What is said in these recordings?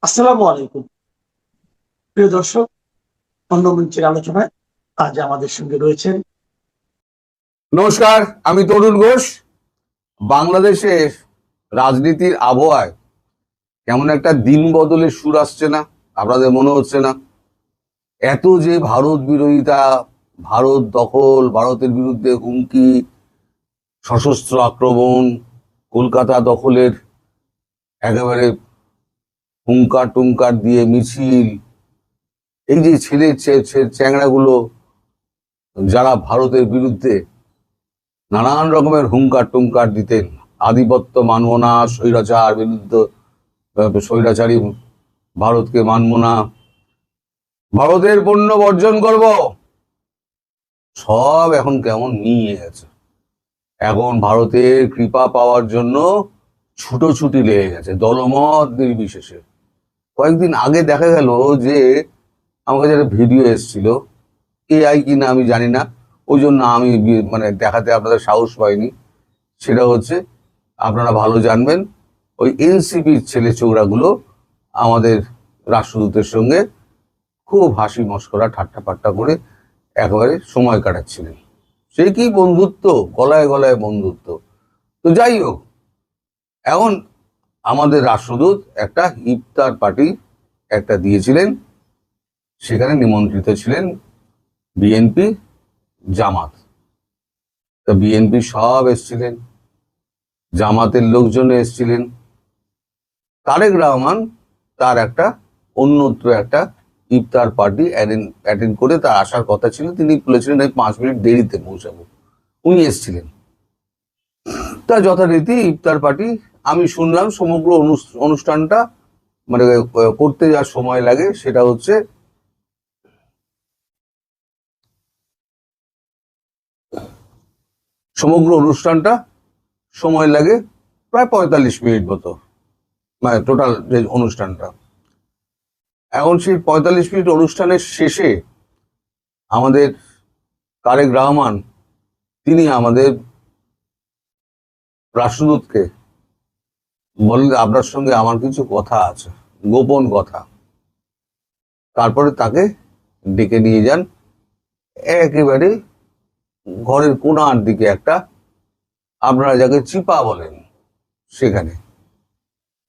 আসসালামু আলাইকুম প্রিয় দর্শক। অন্য মঞ্চের আলোচনায় আজ আমাদের সঙ্গে রয়েছেন। নমস্কার, আমি তরুণ ঘোষ। বাংলাদেশের রাজনীতির আবহাওয়ায় কেমন একটা দিন বদলের সুর আসছে না? আপনাদের মনে হচ্ছে না? এত যে ভারত বিরোধিতা, ভারত দখল, ভারতের বিরুদ্ধে হুমকি, সশস্ত্র আক্রমণ, কলকাতা দখলের একেবারে হুঙ্কার টুঙ্কার দিয়ে মিছিল, এই যে ছেলে চ্যাংড়াগুলো যারা ভারতের বিরুদ্ধে নানান রকমের হুঙ্কার টুঙ্কার দিতেন, আধিপত্য মানব না, স্বৈরাচার বিরুদ্ধে, স্বৈরাচারী ভারতকে মানব না, ভারতের পণ্য বর্জন করব, সব এখন কেমন নিয়ে গেছে। এখন ভারতের কৃপা পাওয়ার জন্য ছুটোছুটি লেগে গেছে, দলমত নির্বিশেষে। কয়েকদিন আগে দেখা গেল যে আমার কাছে একটা ভিডিও এসেছিল, এআই কিনা আমি জানি না, ওই জন্য আমি মানে দেখাতে আপনাদের সাহস পাইনি। সেটা হচ্ছে, আপনারা ভালো জানবেন, ওই এনসিপির ছেলে ছোকরাগুলো আমাদের রাষ্ট্রদূতের সঙ্গে খুব হাসি মস্করা ঠাট্টা পাট্টা করে একেবারে সময় কাটাচ্ছিলেন। সে কি বন্ধুত্ব, গলায় গলায় বন্ধুত্ব। তো যাই হোক, এখন আমাদের রাষ্ট্রদূত একটা ইফতার পার্টি একটা দিয়েছিলেন, সেখানে নিমন্ত্রিত ছিলেন বিএনপি, জামাত। তো বিএনপি সব এসছিলেন, জামাতের লোকজন এসছিলেন। তারেক রহমান তার একটা অন্যত্র একটা ইফতার পার্টি অ্যাটেন্ড করে তার আসার কথা ছিল। তিনি বলেছিলেন আমি 5 মিনিট দেরিতে পৌঁছাবো। উনি এসছিলেন। তা যথারীতি ইফতার পার্টি, আমি শুনলাম সমগ্র অনুষ্ঠানটা মানে করতে যা সময় লাগে সেটা হচ্ছে সমগ্র অনুষ্ঠানটা সময় লাগে প্রায় 45 মিনিট মতো, মানে টোটাল যে অনুষ্ঠানটা। এখন সেই 45 মিনিট অনুষ্ঠানের শেষে আমাদের তারেক রহমান তিনি আমাদের রাষ্ট্রদূতকে বললেন আপনার সঙ্গে আমার কিছু কথা আছে, গোপন কথা। তারপরে তাকে ডেকে নিয়ে যান একেবারে ঘরের কোণার দিকে একটা, আপনারা যাকে চিপা বলেন, সেখানে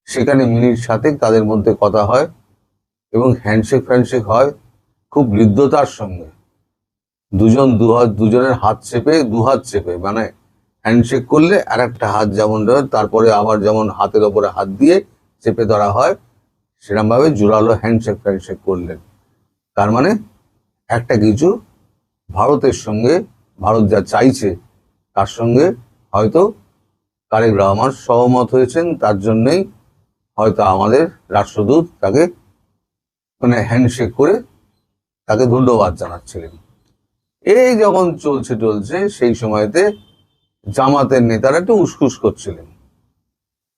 সেখানে মিনিট 7 তাদের মধ্যে কথা হয় এবং হ্যান্ডশেক ফ্যান্ডশেক হয় খুব হৃদ্যতার সঙ্গে। দুজনের হাত চেপে, দুহাত চেপে, মানে হ্যান্ডশেক করলে আর একটা হাত যেমন ধরে, তারপরে আবার যেমন হাতের ওপরে হাত দিয়ে চেপে ধরা হয়, সেরকম ভাবে জোরালো হ্যান্ডশেক ফ্যান্ডশেক করলেন। তার মানে একটা কিছু ভারতের সঙ্গে, ভারত যা চাইছে তার সঙ্গে হয়তো তারেক রহমান সহমত হয়েছেন, তার জন্যই হয়তো আমাদের রাষ্ট্রদূত তাকে মানে হ্যান্ডশেক করে তাকে ধন্যবাদ জানাচ্ছিলেন। এই যখন চলছে সেই সময়তে জামাতের নেতারা একটু উসখুস করছিলেন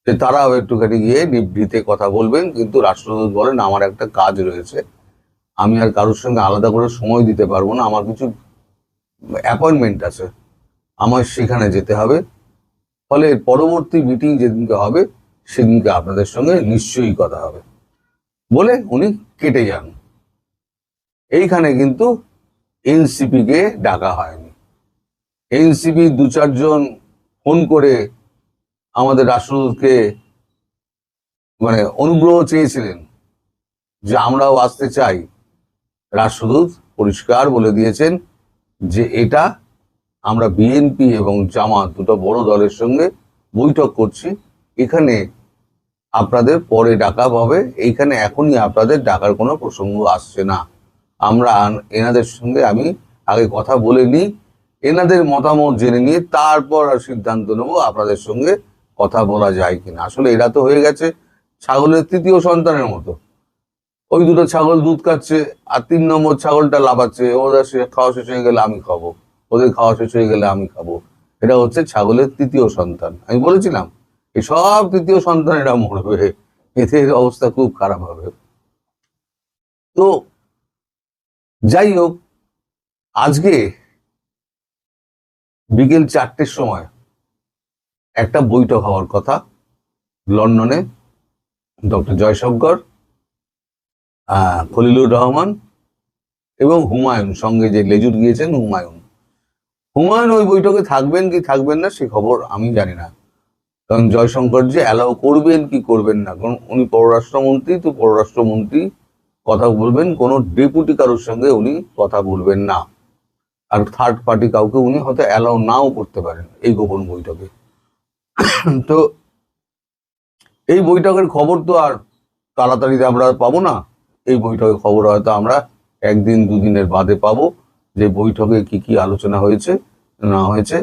যে তারাও একটুখানি গিয়ে নিভৃতে কথা বলবেন, কিন্তু রাষ্ট্রদূত বলেন আমার একটা কাজ রয়েছে, আমি আর কারোর সঙ্গে আলাদা করে সময় দিতে পারবো না, আমার কিছু অ্যাপয়েন্টমেন্ট আছে, আমার সেখানে যেতে হবে। ফলে পরবর্তী মিটিং যেদিনকে হবে সেদিনকে আপনাদের সঙ্গে নিশ্চয়ই কথা হবে বলে উনি কেটে যান। এইখানে কিন্তু এনসিপি কে ডাকা হয়নি। এনসিপি 2-4 জন ফোন করে আমাদের রাষ্ট্রদূতকে মানে অনুগ্রহ চেয়েছিলেন যে আমরাও আসতে চাই। রাষ্ট্রদূত পরিষ্কার বলে দিয়েছেন যে এটা আমরা বিএনপি এবং জামাত দুটো বড় দলের সঙ্গে বৈঠক করছি, এখানে আপনাদের পরে ডাকা হবে, এইখানে এখনই আপনাদের ডাকার কোনো প্রসঙ্গ আসছে না। আমরা এনাদের সঙ্গে আমি আগে কথা বলে নিই, এনাদের মতামত জেনে নিয়ে তারপর আর সিদ্ধান্ত নেবো আপনাদের সঙ্গে কথা বলা যায় কিনা। আসলে এরা তো হয়ে গেছে ছাগলের 3য় সন্তানের মতো। ওই দুটো ছাগল দুধ খাচ্ছে আর 3 নম্বর ছাগলটা লাফাচ্ছে, ওদের খাওয়া শেষ হয়ে গেলে আমি খাবো, ওদের খাওয়া শেষ হয়ে গেলে আমি খাবো। এটা হচ্ছে ছাগলের 3য় সন্তান। আমি বলেছিলাম এই সব 3য় সন্তান এরা মরবে, এদের অবস্থা খুব খারাপ হবে। তো যাই হোক, আজকে বিকেল 4টের সময় একটা বৈঠক হওয়ার কথা লন্ডনে। ডক্টর জয়শঙ্কর খলিলুর রহমান এবং হুমায়ুন, সঙ্গে যে লেজুর গিয়েছেন হুমায়ুন ওই বৈঠকে থাকবেন কি থাকবেন না সে খবর আমি জানি না, কারণ জয়শঙ্কর যে অ্যালাউ করবেন কি করবেন না, কারণ উনি পররাষ্ট্রমন্ত্রী, তো পররাষ্ট্রমন্ত্রী কথা বলবেন, কোনো ডেপুটি কারোর সঙ্গে উনি কথা বলবেন না, আর থার্ড পার্টি কাউকে উনি হয়তো অ্যালাউ নাও করতে পারেন এই গোপন বৈঠকে। তো এই বৈঠকের খবর তো আর তাড়াতাড়ি আমরা পাবো না, এই বৈঠকের খবর হয়তো আমরা একদিন দুদিনের বাদে পাবো যে বৈঠকে কি কি আলোচনা হয়েছে না হয়েছে।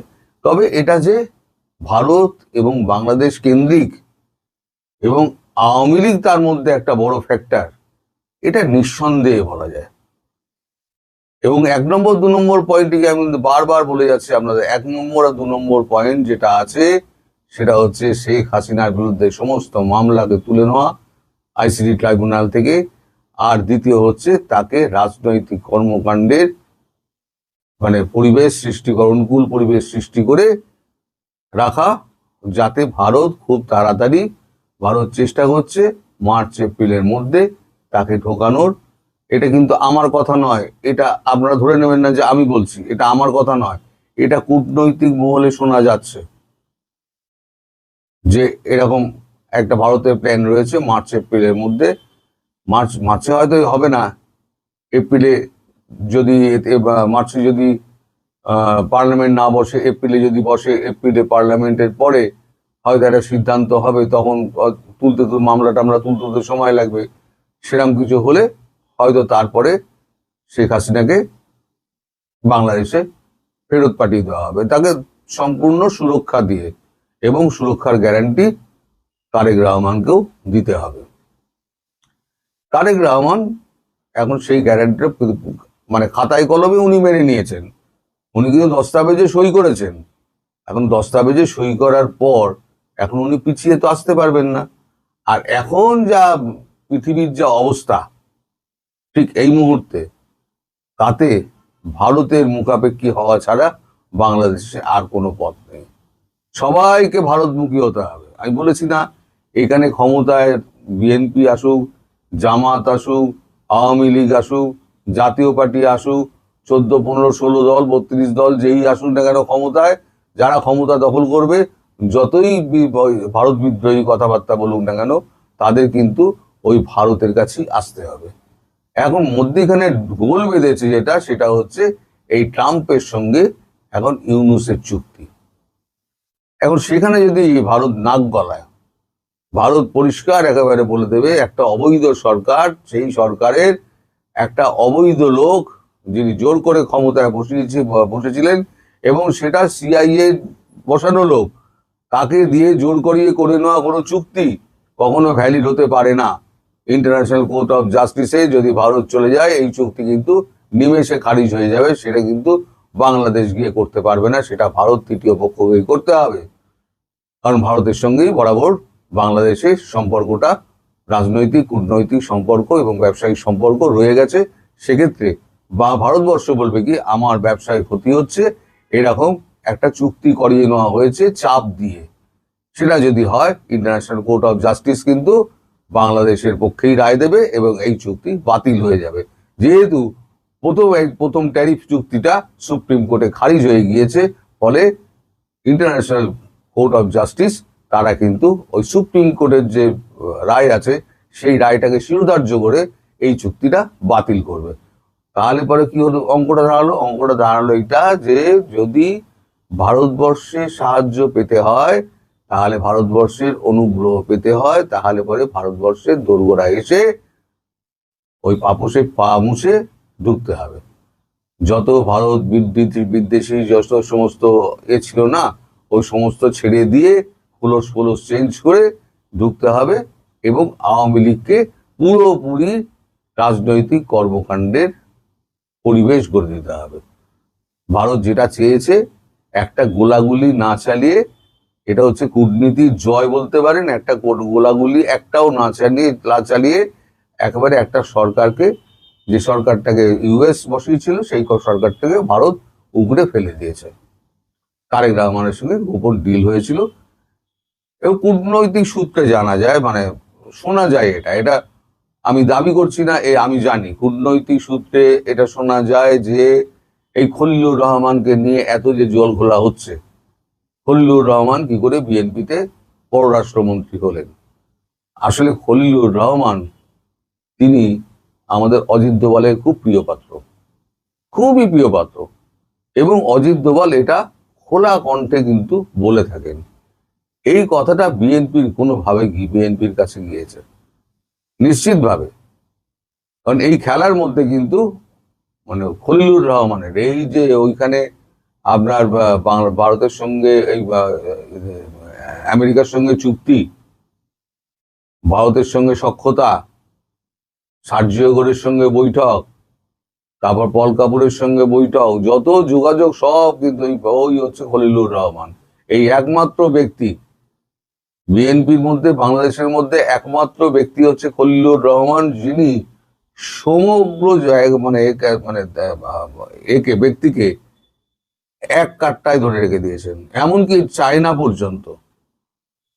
তবে এটা যে ভারত এবং বাংলাদেশ কেন্দ্রিক এবং আওয়ামী লীগ তার মধ্যে একটা বড় ফ্যাক্টর, এটা নিঃসন্দেহে বলা যায়। এবং 1 নম্বর 2 নম্বর পয়েন্টটিকে আমি বারবার বলে যাচ্ছি আপনাদের, 1 নম্বর আর 2 নম্বর পয়েন্ট যেটা আছে সেটা হচ্ছে শেখ হাসিনার বিরুদ্ধে সমস্ত মামলাকে তুলে নেওয়া আইসিডি ট্রাইব্যুনাল থেকে, আর দ্বিতীয় হচ্ছে তাকে রাজনৈতিক কর্মকাণ্ডের পরিবেশ অনুকূল পরিবেশ সৃষ্টি করে রাখা, যাতে ভারত খুব তাড়াতাড়ি, ভারত চেষ্টা করছে মার্চ এপ্রিলের মধ্যে তাকে ঢোকানোর। এটা কিন্তু আমার কথা নয়, এটা আপনারা ধরে নেবেন না যে আমি বলছি, এটা আমার কথা নয়, এটা কূটনৈতিক মহলে শোনা যাচ্ছে যে এরকম একটা ভারতের প্ল্যান রয়েছে মার্চ এপ্রিলের মধ্যে। মার্চে হয়তো হবে না, এপ্রিলে যদি মার্চে যদি পার্লামেন্ট না বসে, এপ্রিলে যদি বসে, এপ্রিলে পার্লামেন্টের পরে হয়তো একটা সিদ্ধান্ত হবে, তখন মামলা টামলা তুলতে সময় লাগবে। সেরকম কিছু হলে হয়তো তারপরে শেখ হাসিনাকে বাংলাদেশে ফেরত পাঠিয়ে দেওয়া হবে, তাকে সম্পূর্ণ সুরক্ষা দিয়ে, এবং সুরক্ষার গ্যারান্টি তারেক রহমানকেও দিতে হবে। তারেক রহমান এখন সেই গ্যারান্টিটা খাতায় কলমে উনি মেনে নিয়েছেন, উনি কিন্তু দস্তাবেজে সই করেছেন। এখন দস্তাবেজে সই করার পর এখন উনি পিছিয়ে তো আসতে পারবেন না। আর এখন যা পৃথিবীর যা অবস্থা ঠিক এই মুহূর্তে, তাতে ভারতের মুখাপেক্ষী হওয়া ছাড়া বাংলাদেশে আর কোনো পথ নেই। সবাইকে ভারতমুখী হতে হবে। আমি বলেছি না, এখানে ক্ষমতায় বিএনপি আসুক, জামাত আসুক, আওয়ামী লীগ আসুক, জাতীয় পার্টি আসুক, 14, 15, 16 দল, 32 দল, যেই আসুক না কেন ক্ষমতায়, যারা ক্ষমতা দখল করবে, যতই ভারত বিদ্রোহী কথাবার্তা বলুক না কেন, তাদের কিন্তু ওই ভারতের কাছেই আসতে হবে। এখন মধ্যেখানে গোল বেঁধেছে যেটা, সেটা হচ্ছে এই ট্রাম্পের সঙ্গে এখন ইউনূসের চুক্তি। এখন সেখানে যদি ভারত নাক গলায়, ভারত পরিষ্কার একেবারে বলে দেবে একটা অবৈধ সরকার, সেই সরকারের একটা অবৈধ লোক যিনি জোর করে ক্ষমতায় বসেছিলেন, এবং সেটা সিআইএ বসানো লোক, তাকে দিয়ে জোর করিয়ে করে নেওয়া কোনো চুক্তি কখনো ভ্যালিড হতে পারে না। ইন্টারন্যাশনাল কোর্ট অফ জাস্টিসে যদি ভারত চলে যায়, এই চুক্তি কিন্তু নিমেষে খারিজ হয়ে যাবে, সেটা কিন্তু বাংলাদেশ গিয়ে করতে পারবে না, সেটা ভারত তৃতীয় পক্ষকে করতে হবে। কারণ ভারতের সঙ্গেই বরাবর বাংলাদেশের সম্পর্কটা রাজনৈতিক, কূটনৈতিক সম্পর্ক এবং ব্যবসায়িক সম্পর্ক রয়ে গেছে। সেক্ষেত্রে ভারতবর্ষ বলবে কি, আমার ব্যবসায় ক্ষতি হচ্ছে, এরকম একটা চুক্তি করিয়ে নেওয়া হয়েছে চাপ দিয়ে। সেটা যদি হয়, ইন্টারন্যাশনাল কোর্ট অফ জাস্টিস কিন্তু বাংলাদেশের পক্ষেই রায় দেবে এবং এই চুক্তি বাতিল হয়ে যাবে। যেহেতু প্রথম ট্যারিফ চুক্তিটা সুপ্রিম কোর্টে খারিজ হয়ে গিয়েছে, ফলে ইন্টারন্যাশনাল কোর্ট অফ জাস্টিস তারা কিন্তু ওই সুপ্রিম কোর্টের যে রায় আছে, সেই রায়টাকে শিরোধার্য করে এই চুক্তিটা বাতিল করবে। তাহলে পরে কি হলো, অঙ্কটা দাঁড়ালো এটা, যে যদি ভারতবর্ষে সাহায্য পেতে হয়, তাহলে ভারতবর্ষের অনুগ্রহ পেতে হয়, তাহলে পরে ভারতবর্ষের দোরগোড়া এসে ওই পাপোশে পা মুছে ঢুকতে হবে। যত ভারত বিদ্বেষী যত সমস্ত ছিল না, ওই সমস্ত ছেড়ে দিয়ে খোলস চেঞ্জ করে ঢুকতে হবে, এবং আওয়ামী লীগকে পুরোপুরি রাজনৈতিক কর্মকাণ্ডের পরিবেশ গড়ে দিতে হবে। ভারত যেটা চেয়েছে, একটা গোলাগুলি না চালিয়ে, এটা হচ্ছে কূটনীতির জয় বলতে পারেন, একটা গোলাগুলি একটাও না চালিয়ে একেবারে একটা সরকারকে, যে সরকারটাকে ইউএস বসিয়েছিল, সেই সরকারটাকে ভারত উপরে ফেলে দিয়েছে। তারেক রহমানের সঙ্গে গোপন ডিল হয়েছিল, এবং কূটনৈতিক সূত্রে জানা যায়, শোনা যায়, এটা আমি দাবি করছি না, আমি জানি কূটনৈতিক সূত্রে এটা শোনা যায় যে এই খলিলুর রহমানকে নিয়ে এত যে জল ঘোলা হচ্ছে, খলিলুর রহমান কি করে বিএনপিতে পররাষ্ট্রমন্ত্রী হলেন। আসলে খলিলুর রহমান তিনি আমাদের অজিত দোভালের খুব প্রিয় পাত্র, খুবই প্রিয় পাত্র, এবং অজিত দোভাল এটা খোলা কণ্ঠে কিন্তু বলে থাকেন। এই কথাটা বিএনপির কোনোভাবে বিএনপির কাছে গিয়েছে নিশ্চিতভাবে, কারণ এই খেলার মধ্যে কিন্তু মানে খলিলুর রহমানের এই যে ওইখানে আপনার ভারতের সঙ্গে এই আমেরিকার সঙ্গে চুক্তি, ভারতের সঙ্গে সখ্যতা, সার্জিও গোরের সঙ্গে বৈঠক, তারপর পল কাপুরের সঙ্গে বৈঠক, যত যোগাযোগ সব কিন্তু ওই হচ্ছে খলিলুর রহমান। এই একমাত্র ব্যক্তি বিএনপির মধ্যে, বাংলাদেশের মধ্যে একমাত্র ব্যক্তি হচ্ছে খলিলুর রহমান, যিনি সমগ্র জায়গা মানে একে ব্যক্তিকে এক কাট্টায় ধরে রেখে দিয়েছেন। এমনকি চায়না পর্যন্ত,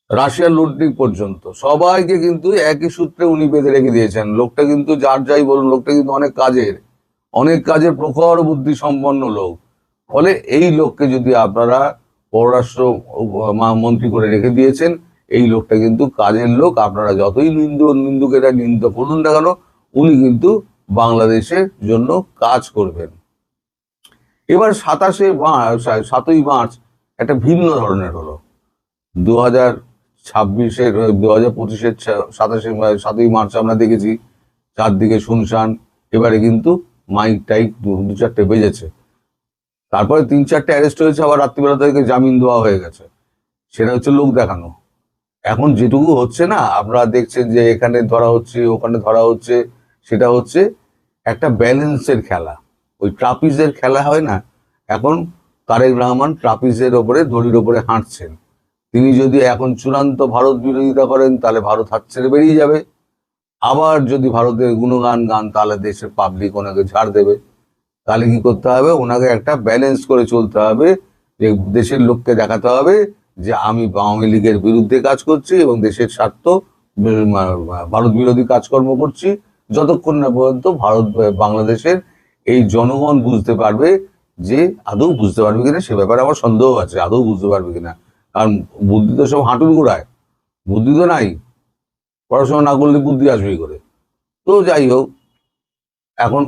রাশিয়ার লুটনিক পর্যন্ত সবাইকে কিন্তু একই সূত্রে উনি বেঁধে রেখে দিয়েছেন। লোকটা কিন্তু যার যাই বলুন, লোকটা কিন্তু অনেক কাজের প্রখর বুদ্ধি সম্পন্ন লোক। ফলে এই লোককে যদি আপনারা পররাষ্ট্র মন্ত্রী করে রেখে দিয়েছেন, এই লোকটা কিন্তু কাজের লোক। আপনারা যতই নিন্দুকেরা নিন্দা করুন না কেন, উনি কিন্তু বাংলাদেশের জন্য কাজ করবেন। এবার 7ই মার্চ একটা ভিন্ন ধরনের হলো। 2026-এর 2025-এর 7ই মার্চ আমরা দেখেছি চারদিকে শুনশান। এবারে কিন্তু মাইক টাইক দু চারটে বেজেছে, তারপরে 3-4টে অ্যারেস্ট হয়েছে, আবার রাত্রিবেলা তাদেরকে জামিন দেওয়া হয়ে গেছে। সেটা হচ্ছে লোক দেখানো। এখন যেটুকু হচ্ছে না, আপনারা দেখছেন যে এখানে ধরা হচ্ছে, ওখানে ধরা হচ্ছে, সেটা হচ্ছে একটা ব্যালেন্সের খেলা। ওই ট্রাপিজের খেলা হয় না, এখন তারেক রহমান ট্রাপিজের ওপরে, দড়ির ওপরে হাঁটছেন। তিনি যদি এখন চূড়ান্ত ভারত বিরোধিতা করেন, তাহলে ভারত হাত ছেড়ে বেরিয়ে যাবে। আবার যদি ভারতের গুণগান গান, তাহলে দেশের পাবলিক ওনাকে ছাড় দেবে। তাহলে কি করতে হবে, ওনাকে একটা ব্যালেন্স করে চলতে হবে, যে দেশের লোককে দেখাতে হবে যে আমি আওয়ামী লীগের বিরুদ্ধে কাজ করছি এবং দেশের স্বার্থ ভারত বিরোধী কাজকর্ম করছি, যতক্ষণ না পর্যন্ত বাংলাদেশের এই জনগণ বুঝতে পারবে, যে আদৌ বুঝতে পারবে কিনা সে ব্যাপারে আমার সন্দেহ আছে, আদৌ বুঝতে পারবে কিনা। কারণ বুদ্ধি তো সব হাঁটুর গোড়ায়, বুদ্ধি তো নাই। পড়াশোনা না করলে বুদ্ধি আসবে করে। তো যাই হোক, এখন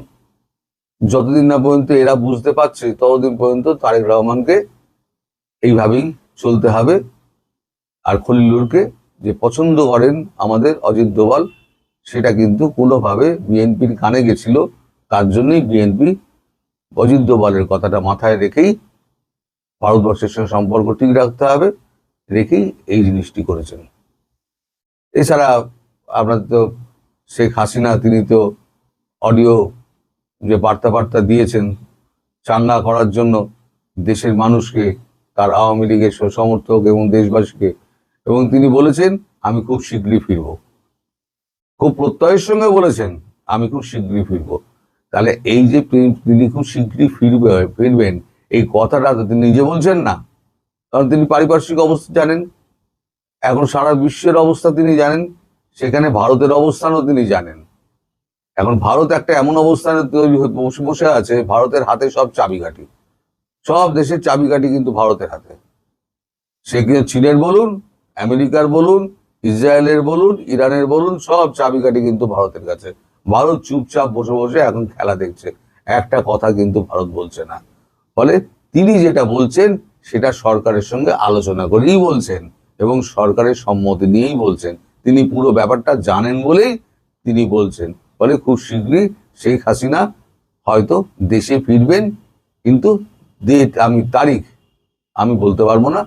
যতদিন না পর্যন্ত এরা বুঝতে পারছে, ততদিন পর্যন্ত তারেক রহমানকে এইভাবেই চলতে হবে। আর খলিলুরকে যে পছন্দ করেন আমাদের অজিত দোভাল, সেটা কিন্তু কোনোভাবে বিএনপির কানে গেছিল। তার জন্যই বিএনপি অজিত দোভালের কথাটা মাথায় রেখেই ভারতবর্ষের সঙ্গে সম্পর্ক ঠিক রাখতে হবে, রেখেই এই জিনিসটি করেছেন। এছাড়া আপনার তো শেখ হাসিনা, তিনি তো অডিও যে বার্তা দিয়েছেন চাঙ্গা করার জন্য দেশের মানুষকে, তার আওয়ামী লীগের সমর্থক এবং দেশবাসীকে, এবং তিনি বলেছেন আমি খুব শীঘ্রই ফিরব। খুব প্রত্যয়ের সঙ্গে বলেছেন আমি খুব শীঘ্রই ফিরব। তাহলে এই যে তিনি খুব শীঘ্রই ফিরবেন, এই কথাটা তো তিনি নিজে বলছেন না, কারণ তিনি পারিপার্শ্বিক অবস্থা জানেন, এখন সারা বিশ্বের অবস্থা তিনি জানেন, সেখানে ভারতের অবস্থানও তিনি জানেন। এখন ভারত একটা এমন অবস্থানে তৈরি বসে আছে, ভারতের হাতে সব চাবিকাঠি, সব দেশের চাবিকাঠি কিন্তু ভারতের হাতে। সে কিন্তু চীনের বলুন, আমেরিকার বলুন, ইসরায়েলের বলুন, ইরানের বলুন, সব চাবিকাঠি কিন্তু ভারতের কাছে। ভারত চুপচাপ বসে বসে এখন খেলা দেখছে, একটা কথা কিন্তু ভারত বলছে না। ফলে তিনি যেটা বলছেন সেটা সরকারের সঙ্গে আলোচনা করেই বলছেন এবং সরকারের সম্মতি নিয়েই বলছেন। তিনি পুরো ব্যাপারটা জানেন বলেই তিনি বলছেন। ফলে খুব শীঘ্রই শেখ হাসিনা হয়তো দেশে ফিরবেন, কিন্তু তারিখ আমি বলতে পারবো না।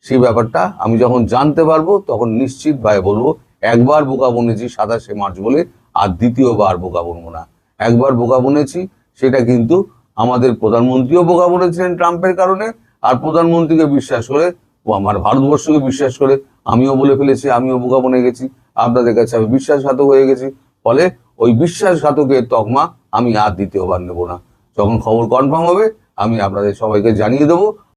সেই ব্যাপারটা আমি যখন জানতে পারবো তখন নিশ্চিতভাবে বলবো। একবার বোকা বনেছি 27শে মার্চ বলে, আর দ্বিতীয়বার বোকা বনবো না। একবার বোকা বনেছি, সেটা কিন্তু আমাদের প্রধানমন্ত্রীও বোকা বনেছিলেন ট্রাম্পের কারণে, আর প্রধানমন্ত্রীকে বিশ্বাস করে, আমার ভারতবর্ষকে বিশ্বাস করে আমিও বলে ফেলেছি, আমিও বোকা বনে গেছি, আপনাদের কাছে আমি বিশ্বাসঘাতক হয়ে গেছি। ফলে ওই বিশ্বাসঘাতকের তকমা আমি আর দ্বিতীয়বার নেব না। যখন খবর কনফার্ম হবে আমি আপনাদের সবাইকে জানিয়ে দেবো।